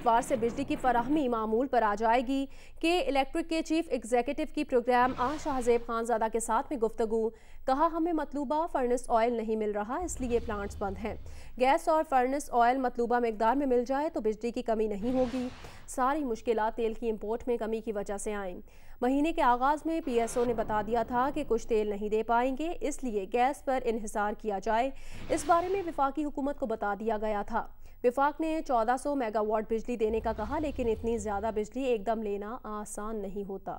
इतवार से बिजली की फराहमी मामूल पर आ जाएगी। के इलेक्ट्रिक के चीफ एग्जीक्यूटिव की प्रोग्राम शाहजेब खानजादा के साथ में गुफ्तगू। कहा, हमें मतलूबा फर्नेस ऑयल नहीं मिल रहा, इसलिए प्लांट्स बंद हैं। गैस और फर्नेस ऑयल मतलूबा मिकदार में मिल जाए तो बिजली की कमी नहीं होगी। सारी मुश्किलात तेल की इंपोर्ट में कमी की वजह से आईं। महीने के आगाज में PSO ने बता दिया था कि कुछ तेल नहीं दे पाएंगे, इसलिए गैस पर इन्हिसार किया जाए। इस बारे में वफाकी हुकूमत को बता दिया गया था। विफाक ने 1400 मेगावाट बिजली देने का कहा, लेकिन इतनी ज़्यादा बिजली एकदम लेना आसान नहीं होता।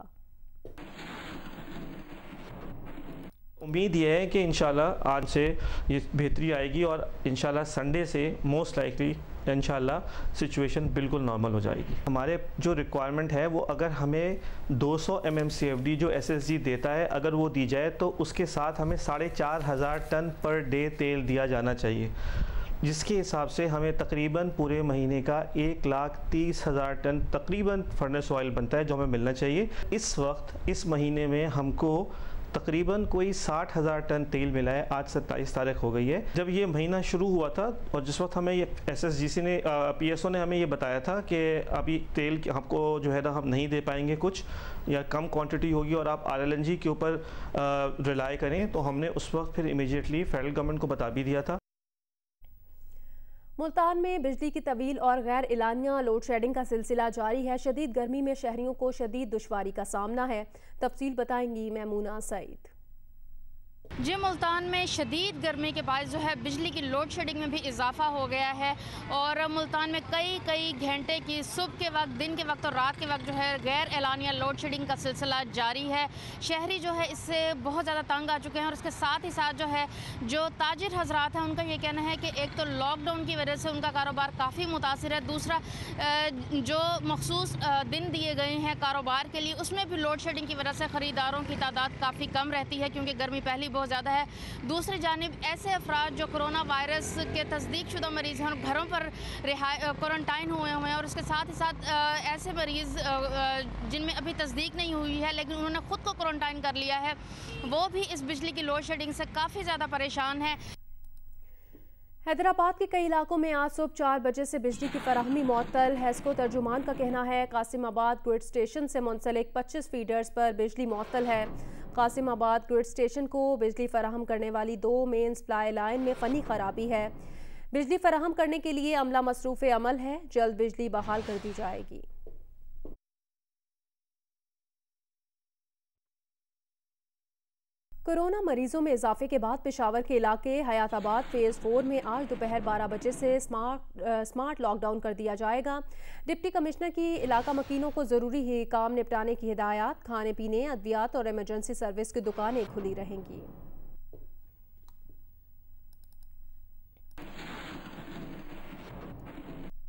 उम्मीद यह है कि इंशाल्लाह आज से ये बेहतरी आएगी और इंशाल्लाह संडे से मोस्ट लाइकली इंशाल्लाह सिचुएशन बिल्कुल नॉर्मल हो जाएगी। हमारे जो रिक्वायरमेंट है वो अगर हमें 200 mmCFD जो SSG देता है अगर वो दी जाए तो उसके साथ हमें 4500 टन पर डे तेल दिया जाना चाहिए, जिसके हिसाब से हमें तकरीबन पूरे महीने का 1,30,000 टन तकरीबन फर्नेस ऑयल बनता है जो हमें मिलना चाहिए। इस वक्त इस महीने में हमको तकरीबन कोई 60,000 टन तेल मिला है। आज 27 तारीख हो गई है। जब ये महीना शुरू हुआ था और जिस वक्त हमें ये SSGC ने PSO ने हमें ये बताया था कि अभी तेल हमको जो है ना हम नहीं दे पाएंगे, कुछ या कम क्वांटिटी होगी और आप RLNG के ऊपर रिलाई करें, तो हमने उस वक्त फिर इमीडिएटली फेडरल गवर्नमेंट को बता भी दिया था। मुल्तान में बिजली की तवील और गैर एलानिया लोड शेडिंग का सिलसिला जारी है। शदीद गर्मी में शहरियों को शदीद दुश्वारी का सामना है। तफसील बताएंगी मैमूना सईद। जी, मुल्तान में शदीद गर्मी के बायस जो है बिजली की लोड शेडिंग में भी इजाफा हो गया है और मुल्तान में कई घंटे की सुबह के वक्त, दिन के वक्त और रात के वक्त जो है गैर एलानिया लोड शेडिंग का सिलसिला जारी है। शहरी जो है इससे बहुत ज़्यादा तंग आ चुके हैं और इसके साथ ही साथ जो है जो ताजिर हजरात हैं उनका ये कहना है कि एक तो लॉकडाउन की वजह से उनका कारोबार काफ़ी मुतासिर है, दूसरा जो मखसूस दिन दिए गए हैं कारोबार के लिए उसमें भी लोड शेडिंग की वजह से ख़रीदारों की तादाद काफ़ी कम रहती है क्योंकि गर्मी पहली बहुत ज़्यादा है। दूसरी जानिब ऐसे अफराद जो कोरोना वायरस के तस्दीक शुदा मरीज़ हैं और घरों पर क्वारंटाइन हुए हैं और उसके साथ ही साथ ऐसे मरीज़ जिनमें अभी तस्दीक नहीं हुई है लेकिन उन्होंने ख़ुद को क्वारंटाइन कर लिया है, वो भी इस बिजली की लोड शेडिंग से काफ़ी ज़्यादा परेशान है। हैदराबाद के कई इलाकों में आज सुबह 4 बजे से बिजली की फराहमी मुअत्तल। हैस्को तर्जुमान का कहना है कासिमाबाद ग्रिड स्टेशन से मुंसलिक 25 फीडर्स पर बिजली मुअत्तल है। कासिमाबाद ग्रिड स्टेशन को बिजली फराहम करने वाली 2 मेन सप्लाई लाइन में फ़नी खराबी है। बिजली फराहम करने के लिए अमला मसरूफ़ अमल है, जल्द बिजली बहाल कर दी जाएगी। कोरोना मरीजों में इजाफे के बाद पेशावर के इलाके हयाताबाद फेज़ 4 में आज दोपहर 12 बजे से स्मार्ट लॉकडाउन कर दिया जाएगा। डिप्टी कमिश्नर की इलाका मकीनों को ज़रूरी ही काम निपटाने की हिदायत। खाने पीने, अद्वियात और इमरजेंसी सर्विस की दुकानें खुली रहेंगी।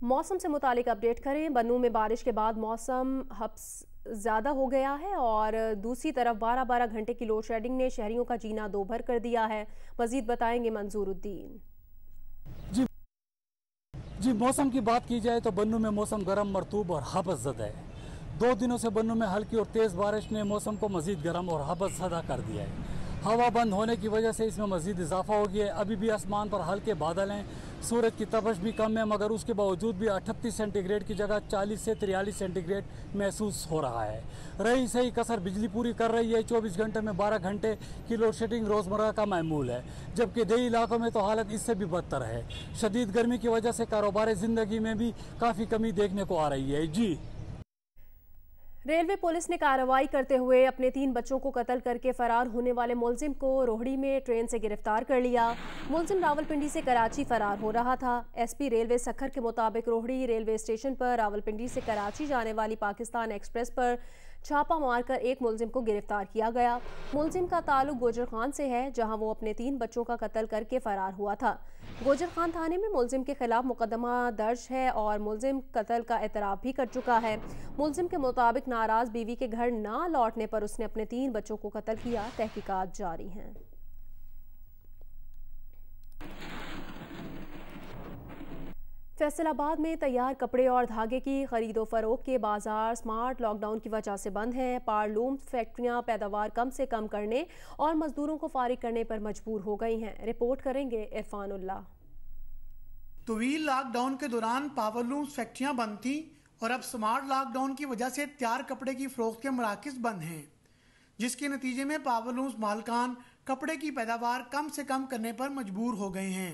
मौसम से मुतालिक अपडेट करें। बन्नू में बारिश के बाद मौसम हब्स ज़्यादा हो गया है और दूसरी तरफ 12-12 घंटे की लोड शेडिंग ने शहरियों का जीना दोभर कर दिया है। मज़ीद बताएंगे मंजूरुद्दीन। जी, मौसम की बात की जाए तो बन्नू में मौसम गर्म, मरतूब और हबस ज़दा है। 2 दिनों से बन्नू में हल्की और तेज़ बारिश ने मौसम को मज़ीद गर्म और हबस ज़दा कर दिया है। हवा बंद होने की वजह से इसमें मज़ीद इजाफा हो गया है। अभी भी आसमान पर हल्के बादल हैं, सूरज की तपश भी कम है, मगर उसके बावजूद भी 38 सेंटीग्रेड की जगह 40 से 43 सेंटीग्रेड महसूस हो रहा है। रही सही कसर बिजली पूरी कर रही है। 24 घंटे में 12 घंटे की लोड शेडिंग रोज़मर्रा का मामूल है, जबकि देही इलाकों में तो हालत इससे भी बदतर है। शदीद गर्मी की वजह से कारोबार ज़िंदगी में भी काफ़ी कमी देखने को आ रही है। जी, रेलवे पुलिस ने कार्रवाई करते हुए अपने 3 बच्चों को कत्ल करके फरार होने वाले मुलजिम को रोहड़ी में ट्रेन से गिरफ्तार कर लिया। मुलजिम रावलपिंडी से कराची फरार हो रहा था। SP रेलवे सखर के मुताबिक रोहड़ी रेलवे स्टेशन पर रावलपिंडी से कराची जाने वाली पाकिस्तान एक्सप्रेस पर छापा मारकर एक मुलजिम को गिरफ्तार किया गया। मुलजिम का ताल्लुक गोजर खान से है, जहां वो अपने 3 बच्चों का कत्ल करके फरार हुआ था। गोजर खान थाने में मुलजिम के खिलाफ मुकदमा दर्ज है और मुलजिम कत्ल का एतराफ़ भी कर चुका है। मुलजिम के मुताबिक नाराज बीवी के घर ना लौटने पर उसने अपने 3 बच्चों को कत्ल किया। तहकीकात जारी हैं। फैसलाबाद में तैयार कपड़े और धागे की खरीदो फरोख्त के बाजार स्मार्ट लॉकडाउन की वजह से बंद हैं। पारलूम फैक्ट्रियां पैदावार कम से कम करने और मजदूरों को फारिग करने पर मजबूर हो गई हैं। रिपोर्ट करेंगे इरफानुल्लाह। तवील लॉकडाउन के दौरान पावरलूम फैक्ट्रियां बंद थी और अब स्मार्ट लॉकडाउन की वजह से तैयार कपड़े की फरोख्त के मराकज़ बंद हैं, जिसके नतीजे में पावरलूम मालकान कपड़े की पैदावार कम से कम करने पर मजबूर हो गए हैं।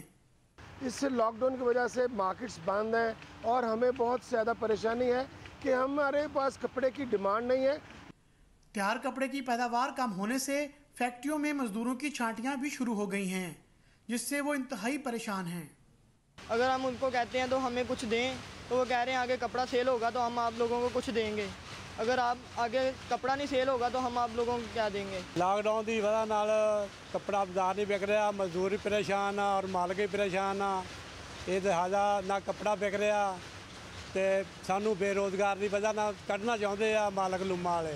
इस लॉकडाउन की वजह से मार्केट्स बंद हैं और हमें बहुत ज़्यादा परेशानी है कि हमारे पास कपड़े की डिमांड नहीं है। तैयार कपड़े की पैदावार कम होने से फैक्ट्रियों में मजदूरों की छांटियां भी शुरू हो गई हैं, जिससे वो इंतहाई परेशान हैं। अगर हम उनको कहते हैं तो हमें कुछ दें, तो वो कह रहे हैं आगे कपड़ा सेल होगा तो हम आप लोगों को कुछ देंगे, अगर आप आगे कपड़ा नहीं सेल होगा तो हम आप लोगों को क्या देंगे। लॉकडाउन की वजह नाल कपड़ा बाजार नहीं बिक रहा, मजदूर भी परेशान आ और मालक भी परेशान आ। ये लिहाजा ना कपड़ा बिक रहा तो सानू बेरोजगार की वजह ना कढ़ना चाहते आ मालक लूमा वाले।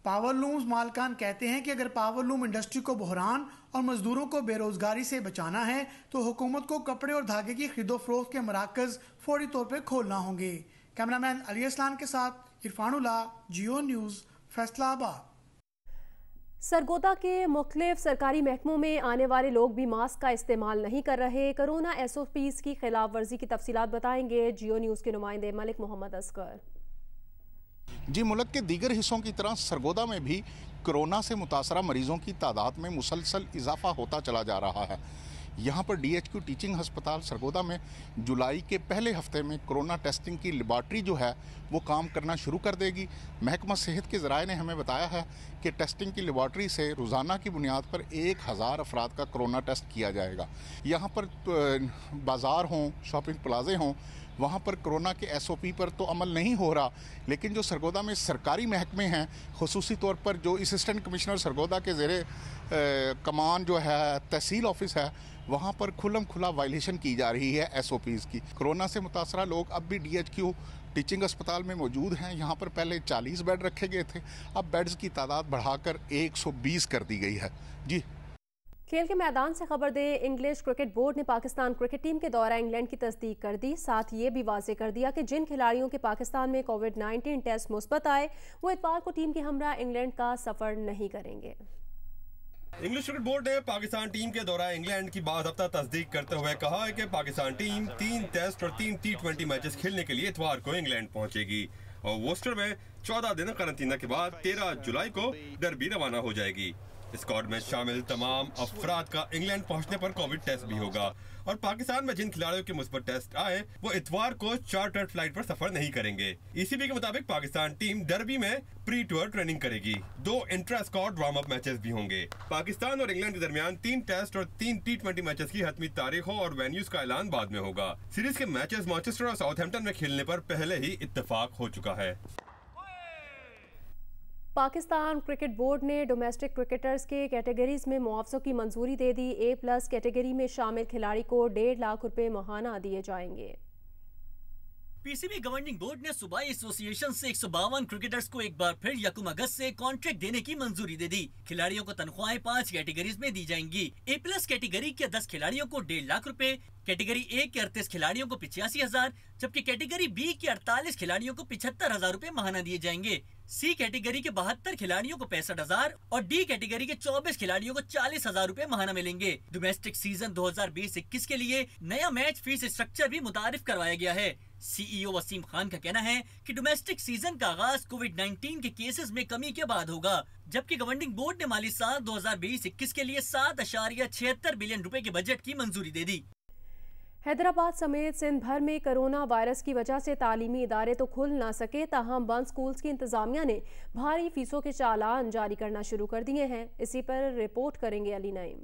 पावरलूम मालकान कहते हैं कि अगर पावरलूम इंडस्ट्री को बहरान और मजदूरों को बेरोजगारी से बचाना है तो हुकूमत को कपड़े और धागे की खरीदो फरोख्त के मराकज़ फौरी तौर पर खोलना होंगे। कैमरामैन अली असलान के साथ इरफानुल्लाह, जियो न्यूज़, फैसलाबाद। सरगोदा के मुख्तलिफ सरकारी महकमों में आने वाले लोग भी मास्क का इस्तेमाल नहीं कर रहे। कोरोना SOPs की खिलाफ वर्जी की तफसीलात बताएंगे जियो न्यूज़ के नुमाइंदे मलिक मोहम्मद असगर। जी, मुल्क के दीगर हिस्सों की तरह सरगोदा में भी कोरोना से मुतासरा मरीजों की तादाद में मुसलसल इजाफा होता चला जा रहा है। यहाँ पर DHQ टीचिंग हस्पताल सरगोदा में जुलाई के पहले हफ्ते में कोरोना टेस्टिंग की लेबॉर्ट्री जो है वो काम करना शुरू कर देगी। महकमा सेहत के ज़राए ने हमें बताया है कि टेस्टिंग की लेबॉर्ट्री से रोज़ाना की बुनियाद पर 1000 अफराद का कोरोना टेस्ट किया जाएगा। यहाँ पर बाज़ार हों, शॉपिंग प्लाजे हों, वहाँ पर कोरोना के SOP पर तो अमल नहीं हो रहा, लेकिन जो सरगोदा में सरकारी महकमे हैं, खुसूसी तौर पर जो असिस्टेंट कमिश्नर सरगोदा के ज़ेरे कमान जो है तहसील ऑफिस है, वहाँ पर खुल्लम खुला वायलेशन की जा रही है SOPs की। कोरोना से मुतासरा लोग अब भी DHQ टीचिंग अस्पताल में मौजूद हैं। यहाँ पर पहले 40 बेड रखे गए थे, अब बेड्स की तादाद बढ़ाकर 120 कर दी गई है। जी, खेल के मैदान से खबर दे, इंग्लिश क्रिकेट बोर्ड ने पाकिस्तान क्रिकेट टीम के दौरा इंग्लैंड की तस्दीक कर दी। साथ ये भी वाज़ेह कर दिया कि जिन खिलाड़ियों के पाकिस्तान में कोविड-19 टेस्ट मुस्बत आए वो इतवार को टीम के हमरा इंग्लैंड का सफर नहीं करेंगे। इंग्लिश क्रिकेट बोर्ड ने पाकिस्तान टीम के दौरा इंग्लैंड की बाज़ाब्ता तस्दीक करते हुए कहा है कि पाकिस्तान टीम 3 टेस्ट और 3 T20 मैचेस खेलने के लिए इतवार को इंग्लैंड पहुंचेगी और वोस्टर में 14 दिन करंतना के बाद 13 जुलाई को डर्बी रवाना हो जाएगी। स्क्वाड में शामिल तमाम अफराद का इंग्लैंड पहुंचने पर कोविड टेस्ट भी होगा और पाकिस्तान में जिन खिलाड़ियों के मुस्बत टेस्ट आए वो इतवार को चार्टर्ड फ्लाइट पर सफर नहीं करेंगे। ECB के मुताबिक पाकिस्तान टीम डर्बी में प्री टूर ट्रेनिंग करेगी। 2 intra squad warm up matches भी होंगे। पाकिस्तान और इंग्लैंड के दरमियान 3 टेस्ट और 3 T20 मैचेस की हतमी तारीखों और वेन्यूज का ऐलान बाद में होगा। सीरीज के मैचेस मैनचेस्टर और साउथहैम्पटन में खेलने पर पहले ही इत्तेफाक हो चुका है। पाकिस्तान क्रिकेट बोर्ड ने डोमेस्टिक क्रिकेटर्स के कैटेगरीज में मुआवजों की मंजूरी दे दी। A+ कैटेगरी में शामिल खिलाड़ी को 1.5 लाख रुपए माहाना दिए जाएंगे। PCB गवर्निंग बोर्ड ने सूबाई एसोसिएशन से 152 क्रिकेटर्स को एक बार फिर 1 अगस्त से कॉन्ट्रैक्ट देने की मंजूरी दे दी। खिलाड़ियों को तनख्वाहें 5 कैटेगरीज में दी जाएंगी। A+ कैटेगरी के 10 खिलाड़ियों को 1.5 लाख रुपए, कैटेगरी A के 38 खिलाड़ियों को 85,000, जबकि कैटेगरी B के 48 खिलाड़ियों को 75,000 रुपए माहाना दिए जाएंगे। C कैटेगरी के 72 खिलाड़ियों को 65,000 और D कैटेगरी के 24 खिलाड़ियों को 40,000 रुपए माहाना मिलेंगे। डोमेस्टिक सीजन 2020-21 के लिए नया मैच फीस स्ट्रक्चर भी मुतारिफ करवाया गया है। CEO वसीम खान का कहना है कि डोमेस्टिक सीजन का आगाज कोविड-19 के केसेस में कमी के बाद होगा, जबकि गवर्निंग बोर्ड ने माली साल 2020-21 के लिए 7.76 बिलियन रुपए के बजट की मंजूरी दे दी। हैदराबाद समेत सिंध भर में कोरोना वायरस की वजह से तालीमी इदारे तो खुल ना सके, ताहम बंद स्कूल्स की इंतजामिया ने भारी फीसों के चालान जारी करना शुरू कर दिए हैं। इसी पर रिपोर्ट करेंगे अली नईम।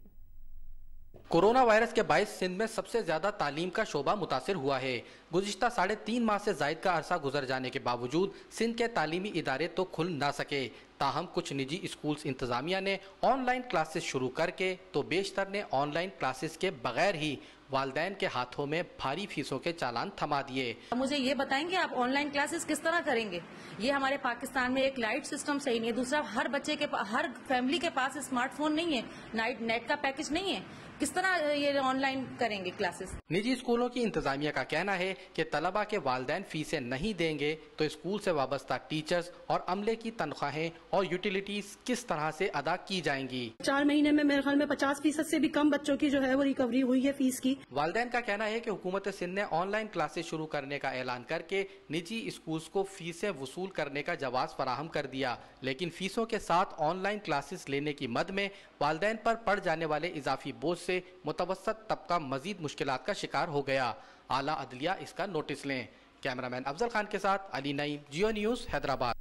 कोरोना वायरस के बायस सिंध में सबसे ज्यादा तालीम का शोबा मुतासिर हुआ है। गुज़िश्ता 3.5 माह से जायद का अरसा गुजर जाने के बावजूद सिंध के तालीमी इदारे तो खुल ना सके, ताहम कुछ निजी स्कूल्स इंतजामिया ने ऑनलाइन क्लासेस शुरू करके तो बेशतर ने ऑनलाइन क्लासेस के बगैर ही वालिदैन के हाथों में भारी फीसों के चालान थमा दिए। मुझे ये बताएंगे आप ऑनलाइन क्लासेस किस तरह करेंगे? ये हमारे पाकिस्तान में एक लाइट सिस्टम सही नहीं है। दूसरा, हर बच्चे के हर फैमिली के पास स्मार्टफोन नहीं है, नेट का पैकेज नहीं है। किस तरह ये ऑनलाइन करेंगे क्लासेस। निजी स्कूलों की इंतजामिया का कहना है कि तलबा के वालिदैन फीसें नहीं देंगे तो स्कूल से वाबस्ता टीचर्स और अमले की तनख्वाहें और यूटिलिटीज किस तरह से अदा की जाएंगी। 4 महीने में मेरे ख्याल में 50% से भी कम बच्चों की जो है वो रिकवरी हुई है फीस की। वालिदैन का कहना है कि हुकूमत सिंध ने ऑनलाइन क्लासेस शुरू करने का ऐलान करके निजी स्कूल्स को फीसें वसूल करने का जवाब फराहम कर दिया, लेकिन फीसों के साथ ऑनलाइन क्लासेस लेने की मद में वालिदैन पर पड़ जाने वाले इजाफी बोझ से मुतवस्सत तबका मजीद मुश्किलात का शिकार हो गया। आला अदलिया इसका नोटिस लें। कैमरामैन अफजल खान के साथ अली नईम, जियो न्यूज़, हैदराबाद।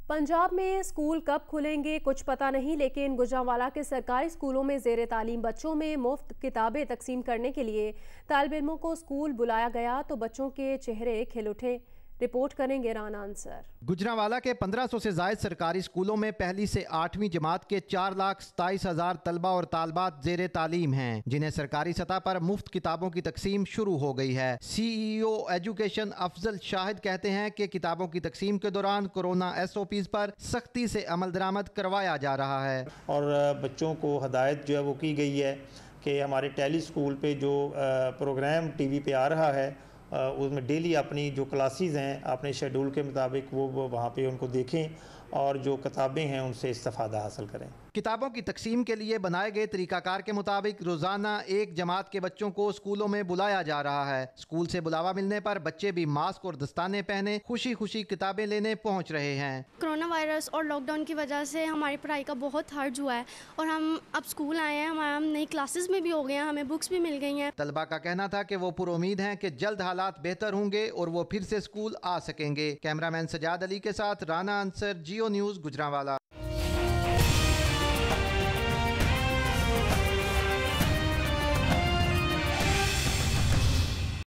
पंजाब में स्कूल कब खुलेंगे कुछ पता नहीं, लेकिन गुजरांवाला के सरकारी स्कूलों में ज़ेर तालीम बच्चों में मुफ्त किताबें तकसीम करने के लिए तालिब इल्मों को स्कूल बुलाया गया तो बच्चों के चेहरे खिल उठे। रिपोर्ट करेंगे राना अंसर। गुजरांवाला के 1500 से जायद सरकारी स्कूलों में पहली से 8वीं जमात के 4,27,000 तलबा और तालबात जेर तालीम हैं, जिन्हें सरकारी सतह पर मुफ्त किताबों की तकसीम शुरू हो गई है। CEO एजुकेशन अफजल शाहिद कहते हैं कि किताबों की तकसीम के दौरान कोरोना SOPs पर सख्ती से अमल दरामद करवाया जा रहा है और बच्चों को हदायत जो है वो की गई है कि हमारे टेली स्कूल पे जो प्रोग्राम TV पे आ रहा है उसमें डेली अपनी जो क्लासेस हैं अपने शेड्यूल के मुताबिक वो वहाँ पे उनको देखें और जो किताबें हैं उनसे इस्तेफादा हासिल करें। किताबों की तकसीम के लिए बनाए गए तरीकाकार के मुताबिक रोजाना एक जमात के बच्चों को स्कूलों में बुलाया जा रहा है। स्कूल से बुलावा मिलने पर बच्चे भी मास्क और दस्ताने पहने खुशी खुशी किताबें लेने पहुंच रहे हैं। कोरोना वायरस और लॉकडाउन की वजह से हमारी पढ़ाई का बहुत हर्ज हुआ है और हम अब स्कूल आए हैं, हम नई क्लासेस में भी हो गए हैं, हमें बुक्स भी मिल गई हैं। तलबा का कहना था कि वो पुरुमीद हैं कि जल्द हालात बेहतर होंगे और वो फिर से स्कूल आ सकेंगे। कैमरामैन सजाद अली के साथ राना अंसर, जियो न्यूज़, गुजरांवाला।